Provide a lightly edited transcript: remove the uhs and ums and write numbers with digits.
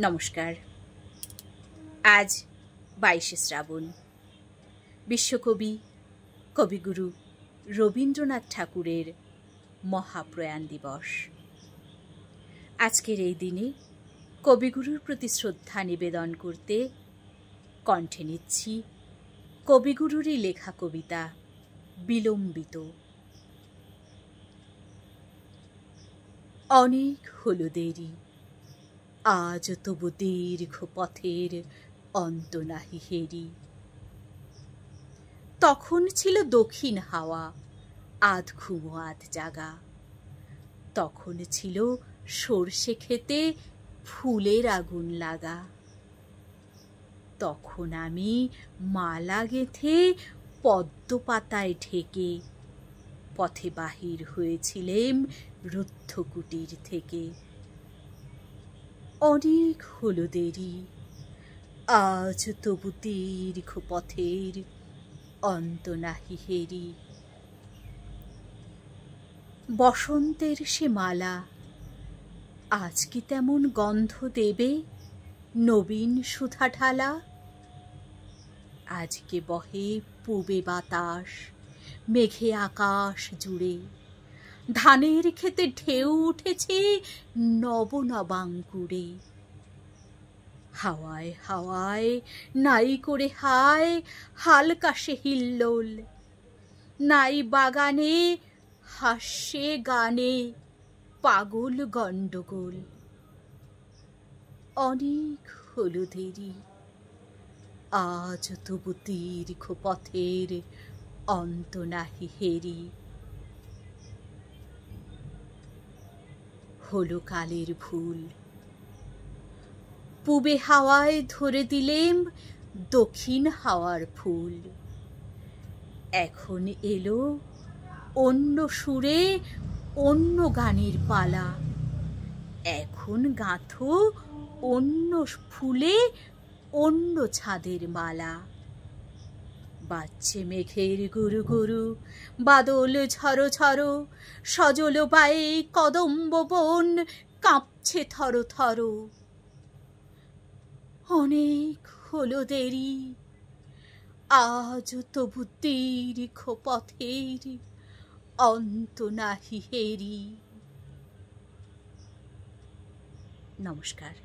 নমস্কার। আজ 22শে শ্রাবণ, বিশ্বকবি কবিগুরু রবীন্দ্রনাথ ঠাকুরের মহাপ্রয়াণ দিবস। আজকের এই দিনে কবিগুরুর প্রতি শ্রদ্ধা নিবেদন করতে কণ্ঠে নিচ্ছি কবিগুরুরই লেখা কবিতা বিলম্বিত। অনেক হলো দেরি, আজ তবু দীর্ঘ পথের অন্ত নাহি হেরি। তখন ছিল দক্ষিণ হাওয়া, আধ ঘুমো আধ জাগা। তখন ছিল সর্ষে ক্ষেতে ফুলের আগুন লাগা। তখন আমি মালা গেঁথে পদ্ম পাতায় ঢেকে পথে বাহির হয়েছিলেম রুদ্ধ কুটির থেকে। অনেক হলো দেরি, আজ তবু দীর্ঘ পথের অন্ত নাহি হেরি। বসন্তের সে মালা আজ কি তেমন গন্ধ দেবে নবীন সুধা ঢালা? আজকে বহে পূবে বাতাস মেঘে আকাশ জুড়ে, ধানের ক্ষেতে ঢেউ উঠেছে নব নবাঙ্কুরে। হাওয়ায় হাওয়ায় নাই করে হায় হালকা সে হিল্লোল, নাই বাগানে হাস্যে গানে পাগল গণ্ডগোল। অনেক হলো দেরি, আজ তবু দীর্ঘ পথের অন্ত নাহি হেরি। হলো কালের ভুল, পূবে হাওয়ায় ধরে দিলেম দক্ষিণ হাওয়ার ফুল। এখন এলো অন্য সুরে অন্য গানের পালা। এখন গাঁথো অন্য ফুলে অন্য ছাদের মালা। বাজছে মেঘের গুরু গুরু, বাদল ঝড়ো ঝড়ো, সজল বায়ে কদম্ব বন কাঁপছে থরো থরো। অনেক হলো দেরি, আজ তবু দীর্ঘ পথের অন্ত নাহি হেরি। নমস্কার।